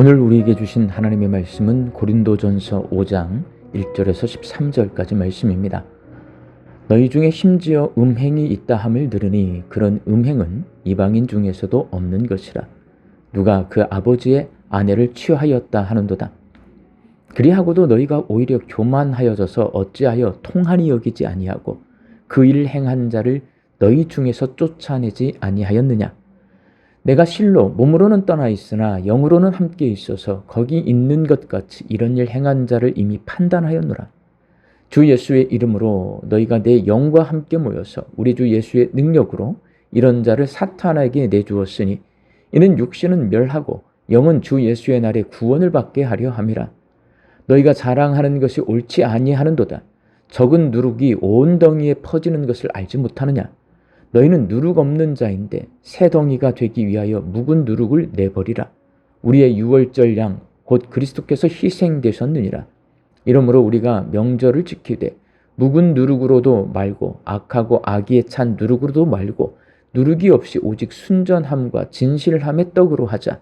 오늘 우리에게 주신 하나님의 말씀은 고린도전서 5장 1절에서 13절까지 말씀입니다. 너희 중에 심지어 음행이 있다 함을 들으니 그런 음행은 이방인 중에서도 없는 것이라. 누가 그 아버지의 아내를 취하였다 하는도다. 그리하고도 너희가 오히려 교만하여져서 어찌하여 통한이 여기지 아니하고 그 일을 행한 자를 너희 중에서 쫓아내지 아니하였느냐. 내가 실로 몸으로는 떠나 있으나 영으로는 함께 있어서 거기 있는 것 같이 이런 일 행한 자를 이미 판단하였노라. 주 예수의 이름으로 너희가 내 영과 함께 모여서 우리 주 예수의 능력으로 이런 자를 사탄에게 내주었으니 이는 육신은 멸하고 영은 주 예수의 날에 구원을 받게 하려 함이라. 너희가 자랑하는 것이 옳지 아니하는도다. 적은 누룩이 온 덩이에 퍼지는 것을 알지 못하느냐. 너희는 누룩 없는 자인데 새 덩이가 되기 위하여 묵은 누룩을 내버리라. 우리의 유월절 양 곧 그리스도께서 희생되셨느니라. 이러므로 우리가 명절을 지키되 묵은 누룩으로도 말고 악하고 악의에 찬 누룩으로도 말고 누룩이 없이 오직 순전함과 진실함의 떡으로 하자.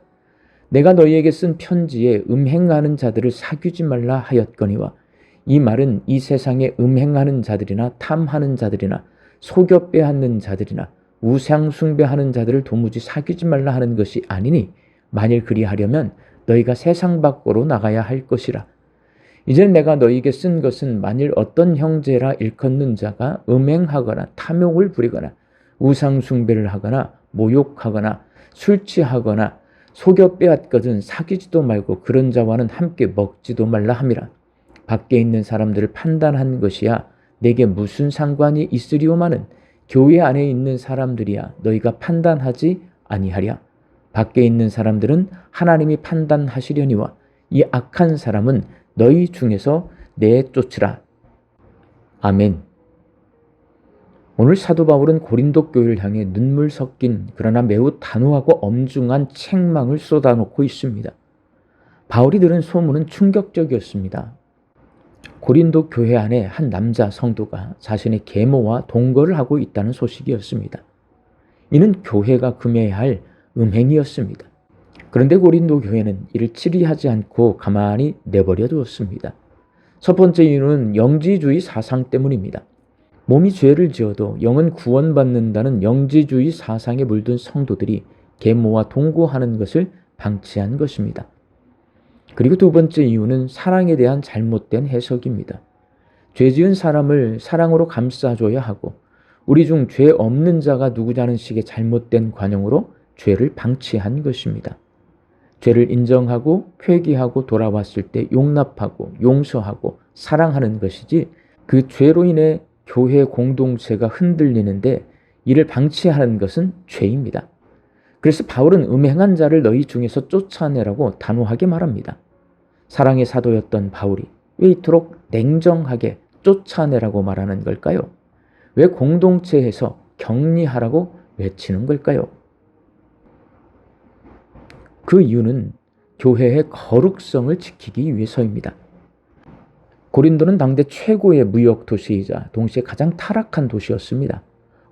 내가 너희에게 쓴 편지에 음행하는 자들을 사귀지 말라 하였거니와 이 말은 이 세상에 음행하는 자들이나 탐하는 자들이나 속여 빼앗는 자들이나 우상 숭배하는 자들을 도무지 사귀지 말라 하는 것이 아니니 만일 그리하려면 너희가 세상 밖으로 나가야 할 것이라. 이제 내가 너희에게 쓴 것은 만일 어떤 형제라 일컫는 자가 음행하거나 탐욕을 부리거나 우상 숭배를 하거나 모욕하거나 술 취하거나 속여 빼앗거든 사귀지도 말고 그런 자와는 함께 먹지도 말라 함이라. 밖에 있는 사람들을 판단한 것이야 내게 무슨 상관이 있으리오마는 교회 안에 있는 사람들이야 너희가 판단하지 아니하랴. 밖에 있는 사람들은 하나님이 판단하시려니와 이 악한 사람은 너희 중에서 내쫓으라. 아멘. 오늘 사도 바울은 고린도 교회를 향해 눈물 섞인 그러나 매우 단호하고 엄중한 책망을 쏟아놓고 있습니다. 바울이 들은 소문은 충격적이었습니다. 고린도 교회 안에 한 남자 성도가 자신의 계모와 동거를 하고 있다는 소식이었습니다. 이는 교회가 금해야 할 음행이었습니다. 그런데 고린도 교회는 이를 치리하지 않고 가만히 내버려 두었습니다. 첫 번째 이유는 영지주의 사상 때문입니다. 몸이 죄를 지어도 영은 구원받는다는 영지주의 사상에 물든 성도들이 계모와 동거하는 것을 방치한 것입니다. 그리고 두 번째 이유는 사랑에 대한 잘못된 해석입니다. 죄 지은 사람을 사랑으로 감싸줘야 하고 우리 중 죄 없는 자가 누구냐는 식의 잘못된 관용으로 죄를 방치한 것입니다. 죄를 인정하고 회개하고 돌아왔을 때 용납하고 용서하고 사랑하는 것이지 그 죄로 인해 교회 공동체가 흔들리는데 이를 방치하는 것은 죄입니다. 그래서 바울은 음행한 자를 너희 중에서 쫓아내라고 단호하게 말합니다. 사랑의 사도였던 바울이 왜 이토록 냉정하게 쫓아내라고 말하는 걸까요? 왜 공동체에서 격리하라고 외치는 걸까요? 그 이유는 교회의 거룩성을 지키기 위해서입니다. 고린도는 당대 최고의 무역 도시이자 동시에 가장 타락한 도시였습니다.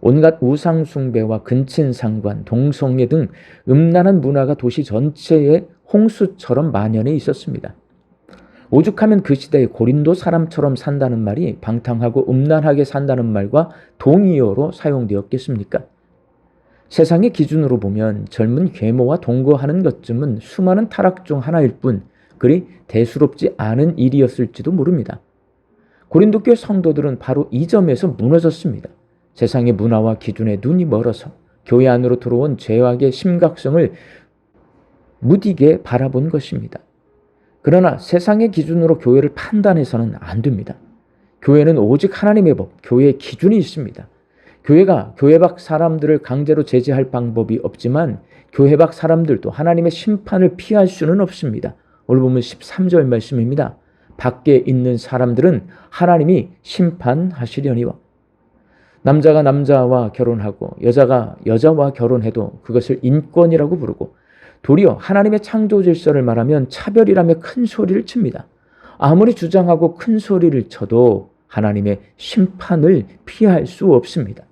온갖 우상 숭배와 근친상관, 동성애 등 음란한 문화가 도시 전체에 홍수처럼 만연해 있었습니다. 오죽하면 그 시대에 고린도 사람처럼 산다는 말이 방탕하고 음란하게 산다는 말과 동의어로 사용되었겠습니까? 세상의 기준으로 보면 젊은 계모와 동거하는 것쯤은 수많은 타락 중 하나일 뿐 그리 대수롭지 않은 일이었을지도 모릅니다. 고린도 교회 성도들은 바로 이 점에서 무너졌습니다. 세상의 문화와 기준에 눈이 멀어서 교회 안으로 들어온 죄악의 심각성을 무디게 바라본 것입니다. 그러나 세상의 기준으로 교회를 판단해서는 안 됩니다. 교회는 오직 하나님의 법, 교회의 기준이 있습니다. 교회가 교회 밖 사람들을 강제로 제재할 방법이 없지만 교회 밖 사람들도 하나님의 심판을 피할 수는 없습니다. 오늘 보면 13절 말씀입니다. 밖에 있는 사람들은 하나님이 심판하시려니와. 남자가 남자와 결혼하고 여자가 여자와 결혼해도 그것을 인권이라고 부르고 도리어 하나님의 창조 질서를 말하면 차별이라며 큰 소리를 칩니다. 아무리 주장하고 큰 소리를 쳐도 하나님의 심판을 피할 수 없습니다.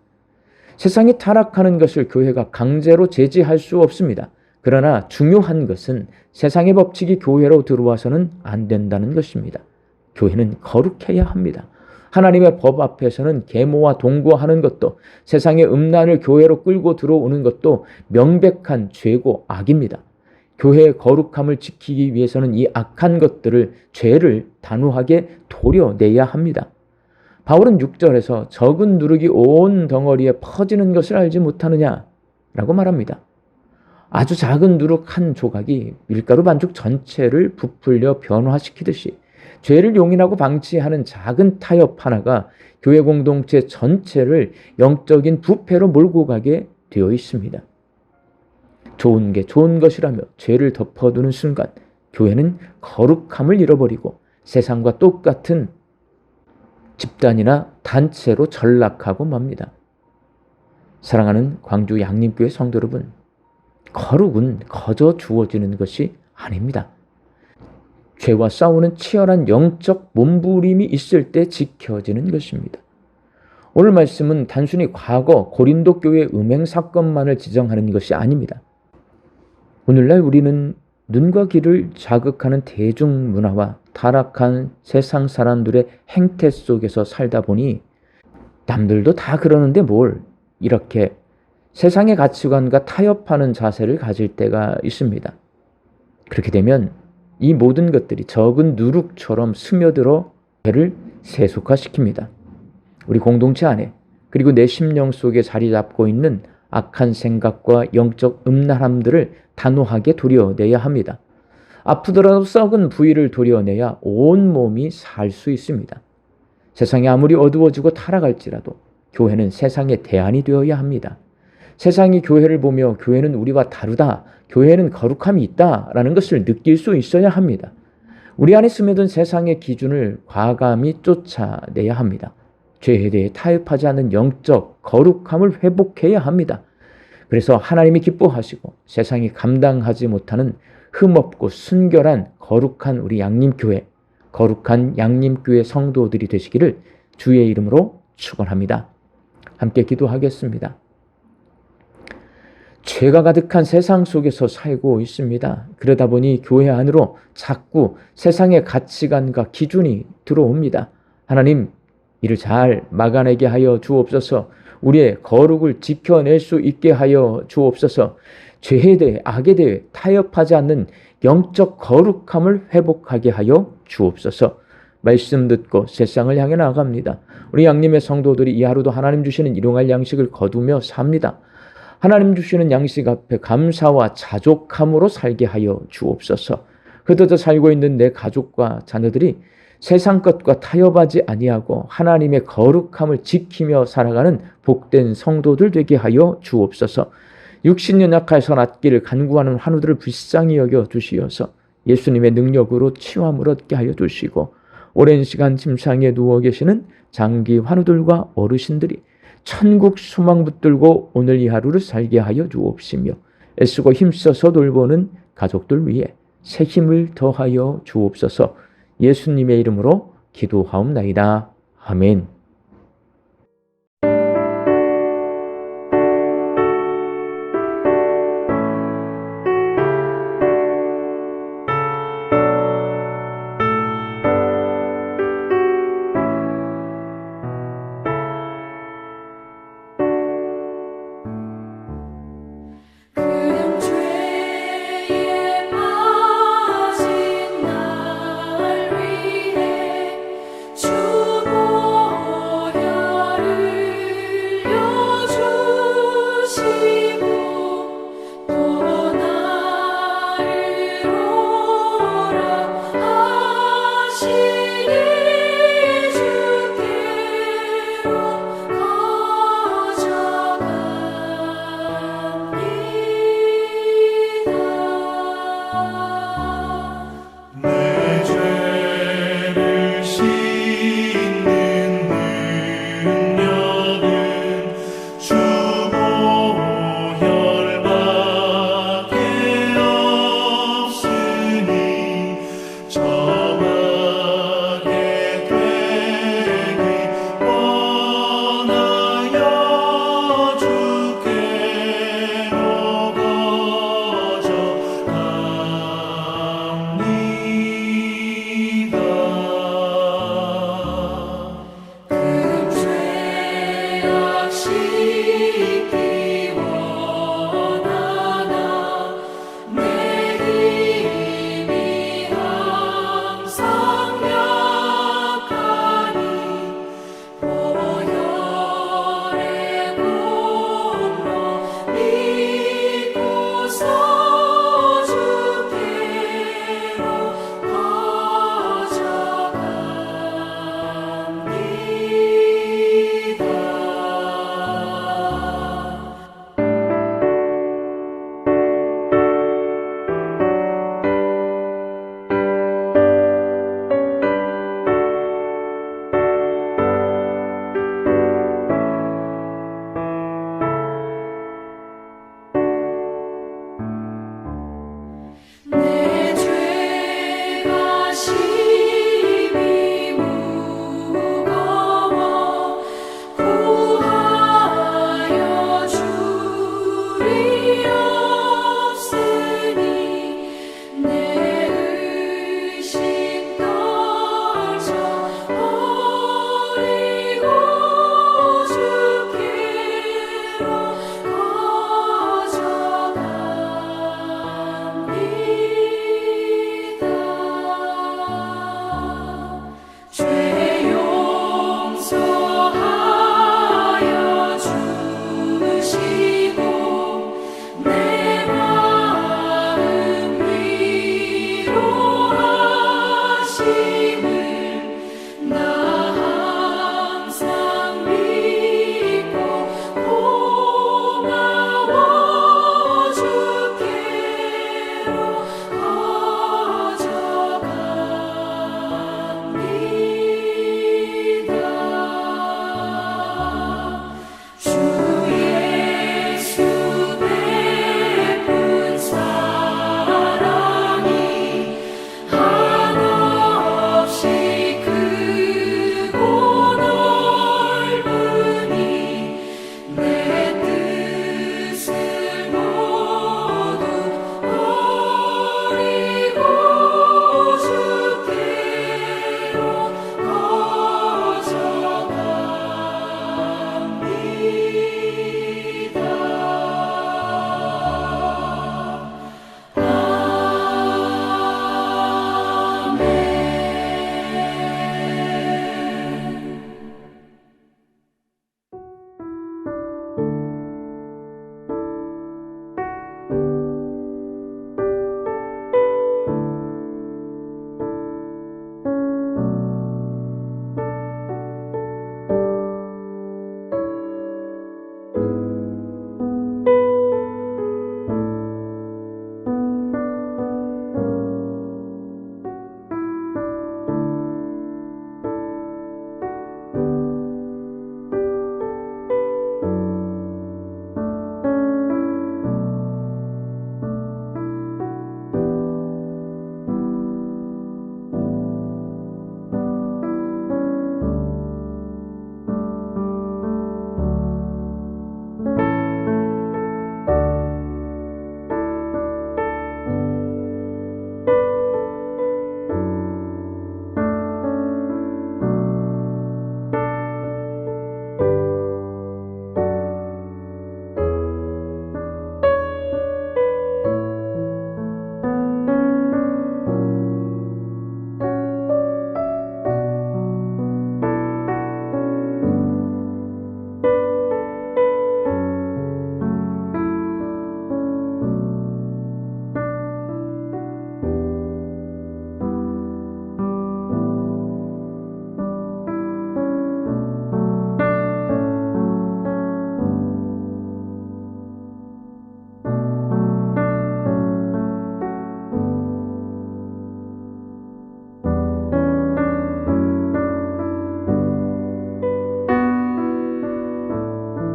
세상이 타락하는 것을 교회가 강제로 제지할 수 없습니다. 그러나 중요한 것은 세상의 법칙이 교회로 들어와서는 안 된다는 것입니다. 교회는 거룩해야 합니다. 하나님의 법 앞에서는 계모와 동거하는 것도, 세상의 음란을 교회로 끌고 들어오는 것도 명백한 죄고 악입니다. 교회의 거룩함을 지키기 위해서는 이 악한 것들을, 죄를 단호하게 도려내야 합니다. 바울은 6절에서 적은 누룩이 온 덩어리에 퍼지는 것을 알지 못하느냐라고 말합니다. 아주 작은 누룩 한 조각이 밀가루 반죽 전체를 부풀려 변화시키듯이 죄를 용인하고 방치하는 작은 타협 하나가 교회 공동체 전체를 영적인 부패로 몰고 가게 되어 있습니다. 좋은 게 좋은 것이라며 죄를 덮어두는 순간 교회는 거룩함을 잃어버리고 세상과 똑같은 집단이나 단체로 전락하고 맙니다. 사랑하는 광주 양림교회 성도 여러분, 거룩은 거저 주어지는 것이 아닙니다. 죄와 싸우는 치열한 영적 몸부림이 있을 때 지켜지는 것입니다. 오늘 말씀은 단순히 과거 고린도 교회 음행 사건만을 지정하는 것이 아닙니다. 오늘날 우리는 눈과 귀를 자극하는 대중문화와 타락한 세상 사람들의 행태 속에서 살다 보니 남들도 다 그러는데 뭘, 이렇게 세상의 가치관과 타협하는 자세를 가질 때가 있습니다. 그렇게 되면 이 모든 것들이 적은 누룩처럼 스며들어 죄를 세속화시킵니다. 우리 공동체 안에, 그리고 내 심령 속에 자리 잡고 있는 악한 생각과 영적 음란함들을 단호하게 도려내야 합니다. 아프더라도 썩은 부위를 도려내야 온 몸이 살 수 있습니다. 세상이 아무리 어두워지고 타락할지라도 교회는 세상의 대안이 되어야 합니다. 세상이 교회를 보며 교회는 우리와 다르다, 교회는 거룩함이 있다라는 것을 느낄 수 있어야 합니다. 우리 안에 스며든 세상의 기준을 과감히 쫓아내야 합니다. 죄에 대해 타협하지 않는 영적 거룩함을 회복해야 합니다. 그래서 하나님이 기뻐하시고 세상이 감당하지 못하는 흠없고 순결한 거룩한 우리 양림교회, 거룩한 양림교회 성도들이 되시기를 주의 이름으로 축원합니다. 함께 기도하겠습니다. 죄가 가득한 세상 속에서 살고 있습니다. 그러다 보니 교회 안으로 자꾸 세상의 가치관과 기준이 들어옵니다. 하나님, 이를 잘 막아내게 하여 주옵소서. 우리의 거룩을 지켜낼 수 있게 하여 주옵소서. 죄에 대해, 악에 대해 타협하지 않는 영적 거룩함을 회복하게 하여 주옵소서. 말씀 듣고 세상을 향해 나아갑니다. 우리 양림의 성도들이 이 하루도 하나님 주시는 일용할 양식을 거두며 삽니다. 하나님 주시는 양식 앞에 감사와 자족함으로 살게 하여 주옵소서. 흩어져 살고 있는 내 가족과 자녀들이 세상 것과 타협하지 아니하고 하나님의 거룩함을 지키며 살아가는 복된 성도들 되게 하여 주옵소서. 육신 연약해서 낫기를 간구하는 환우들을 불쌍히 여겨 주시어서 예수님의 능력으로 치유함을 얻게 하여 주시고, 오랜 시간 침상에 누워 계시는 장기 환우들과 어르신들이 천국 소망 붙들고 오늘 이 하루를 살게 하여 주옵시며, 애쓰고 힘써서 돌보는 가족들 위해 새 힘을 더하여 주옵소서. 예수님의 이름으로 기도하옵나이다. 아멘. 주 역시